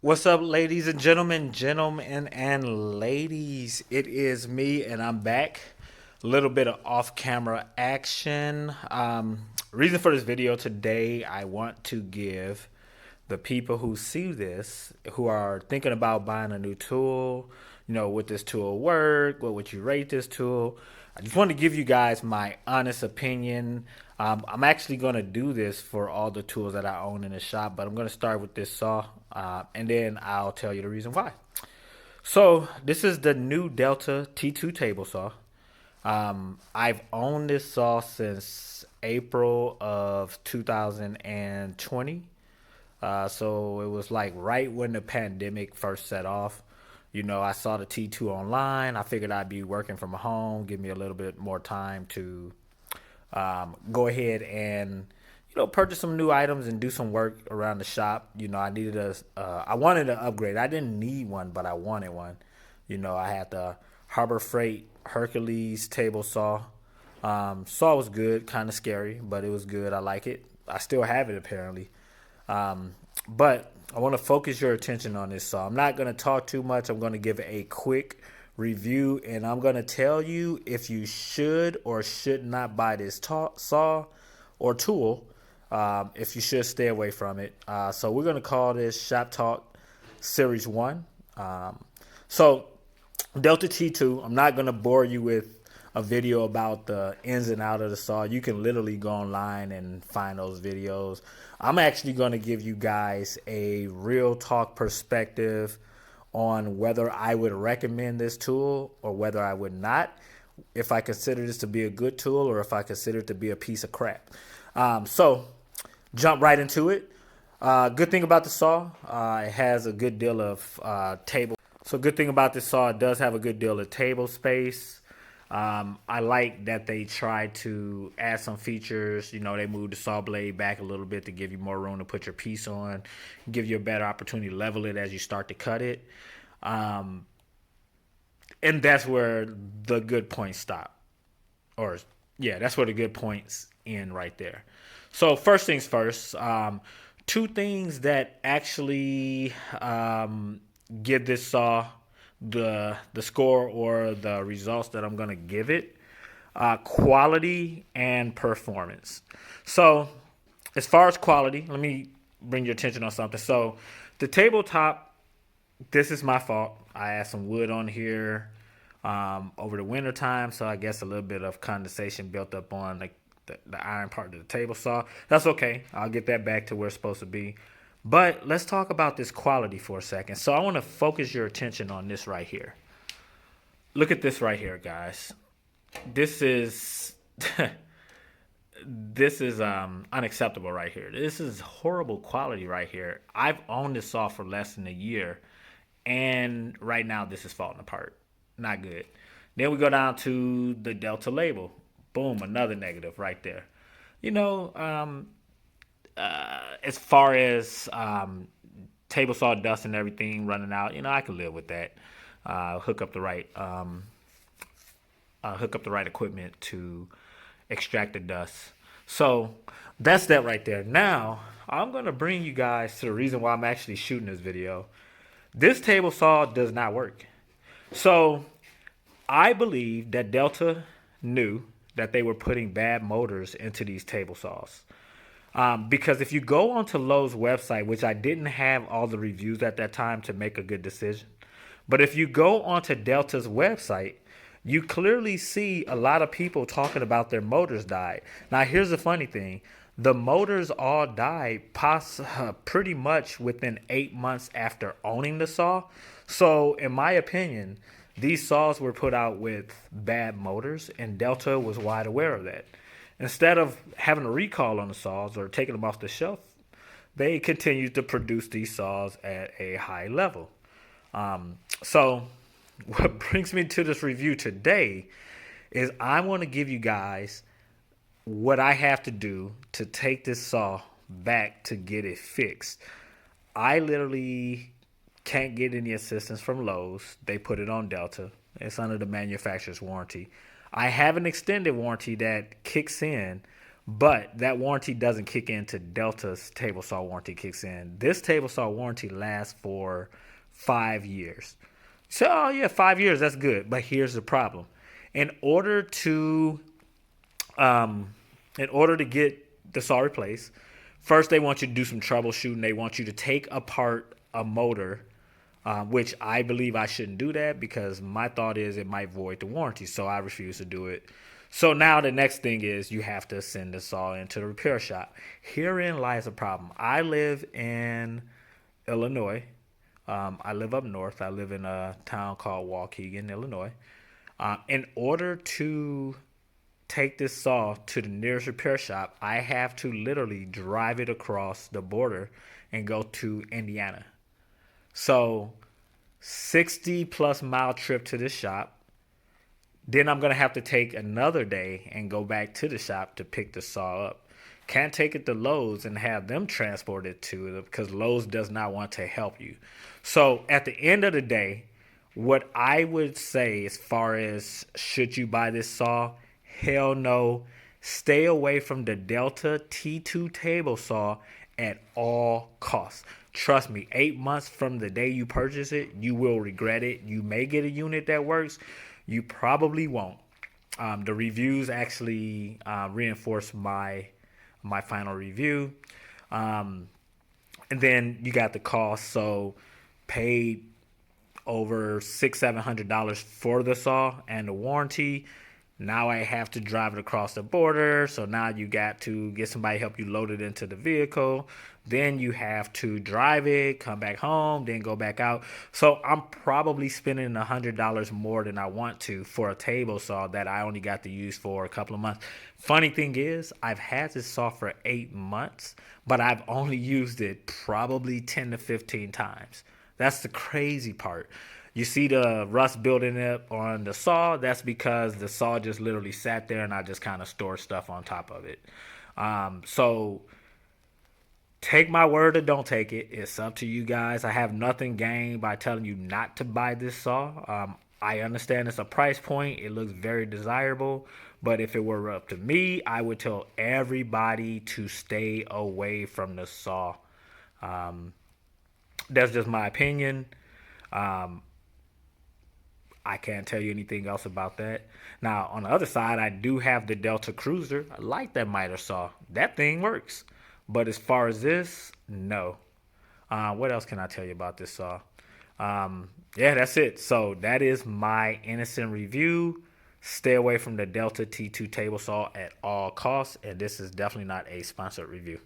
What's up, ladies and gentlemen and ladies? It is me, and I'm back. A little bit of off-camera action. Reason for this video today, I want to give the people who see this, who are thinking about buying a new tool, would this tool work? What would you rate this tool? I just want to give you guys my honest opinion. I'm actually going to do this for all the tools that I own in the shop, but I'm going to start with this saw, and then I'll tell you the reason why. So this is the new Delta T2 table saw. I've owned this saw since April of 2020. So it was like right when the pandemic first set off. I saw the T2 online. I figured I'd be working from home, give me a little bit more time to go ahead and purchase some new items and do some work around the shop. I wanted an upgrade. I didn't need one, but I wanted one. I had the Harbor Freight Hercules table saw. Saw was good, kind of scary, but it was good. I like it. I still have it apparently. But I want to focus your attention on this saw. I'm not going to talk too much. I'm going to give a quick review, and I'm going to tell you if you should or should not buy this saw or tool, if you should stay away from it. So we're going to call this Shop Talk Series 1. So Delta T2, I'm not going to bore you with a video about the ins and out of the saw. You can literally go online and find those videos. I'm actually going to give you guys a real talk perspective on whether I would recommend this tool or whether I would not, if I consider this to be a good tool or if I consider it to be a piece of crap. So jump right into it. Good thing about the saw, it has a good deal of table. So good thing about this saw, it does have a good deal of table space. I like that they tried to add some features. They moved the saw blade back a little bit to give you more room to put your piece on, give you a better opportunity to level it as you start to cut it. And that's where the good points stop. Or, yeah, that's where the good points end right there. So first things first, two things that actually give this saw the score or the results that I'm going to give it: quality and performance. So as far as quality, let me bring your attention on something. So the tabletop, this is my fault. I had some wood on here over the winter time, so I guess a little bit of condensation built up on the iron part of the table saw. That's okay. I'll get that back to where it's supposed to be. But let's talk about this quality for a second. So I want to focus your attention on this right here. Look at this right here, guys. This is this is unacceptable right here. This is horrible quality right here. I've owned this saw for less than a year, and right now this is falling apart. Not good. Then we go down to the Delta label. Boom, another negative right there. You know, as far as table saw dust and everything running out, I can live with that. Hook up the right equipment to extract the dust. So that's that right there. Now I'm gonna bring you guys to the reason why I'm actually shooting this video. This table saw does not work. So I believe that Delta knew that they were putting bad motors into these table saws. Because if you go onto Lowe's website, which I didn't have all the reviews at that time to make a good decision, but if you go onto Delta's website, you clearly see a lot of people talking about their motors died. Now, here's the funny thing. The motors all died pretty much within 8 months after owning the saw. So, in my opinion, these saws were put out with bad motors, and Delta was wide aware of that. Instead of having a recall on the saws or taking them off the shelf, they continued to produce these saws at a high level. So what brings me to this review today is I want to give you guys what I have to do to take this saw back to get it fixed. I literally can't get any assistance from Lowe's. They put it on Delta. It's under the manufacturer's warranty. I have an extended warranty that kicks in, But that warranty doesn't kick in to Delta's table saw warranty kicks in. This table saw warranty lasts for 5 years. So, oh yeah, 5 years, that's good. But here's the problem. In order to um, in order to get the saw replaced, first they want you to do some troubleshooting. They want you to take apart a motor, which I believe I shouldn't do that because my thought is it might void the warranty. So I refuse to do it. So now the next thing is you have to send the saw into the repair shop. Herein lies a problem. I live in Illinois. I live up north. I live in a town called Waukegan, Illinois. In order to take this saw to the nearest repair shop, I have to literally drive it across the border and go to Indiana. So 60 plus mile trip to this shop. Then I'm going to have to take another day and go back to the shop to pick the saw up. Can't take it to Lowe's and have them transport it to them because Lowe's does not want to help you. So at the end of the day, what I would say as far as should you buy this saw, hell no. Stay away from the Delta T2 table saw at all costs. Trust me, 8 months from the day you purchase it, you will regret it. You may get a unit that works. You probably won't. The reviews actually reinforce my final review. And then you got the cost. So paid over $600-700 for the saw and the warranty. Now I have to drive it across the border. So now you got to get somebody to help you load it into the vehicle. Then you have to drive it, come back home, then go back out. So I'm probably spending $100 more than I want to for a table saw that I only got to use for a couple of months. Funny thing is, I've had this saw for 8 months, but I've only used it probably 10 to 15 times. That's the crazy part. You see the rust building up on the saw. That's because the saw just literally sat there and I just kind of store stuff on top of it. So take my word or don't take it. It's up to you guys. I have nothing gained by telling you not to buy this saw. I understand it's a price point. It looks very desirable. But if it were up to me, I would tell everybody to stay away from the saw. That's just my opinion. I can't tell you anything else about that. Now, on the other side, I do have the Delta Cruiser. I like that miter saw. That thing works. But as far as this, no. What else can I tell you about this saw? Yeah, that's it. So that is my innocent review. Stay away from the Delta T2 table saw at all costs. And this is definitely not a sponsored review.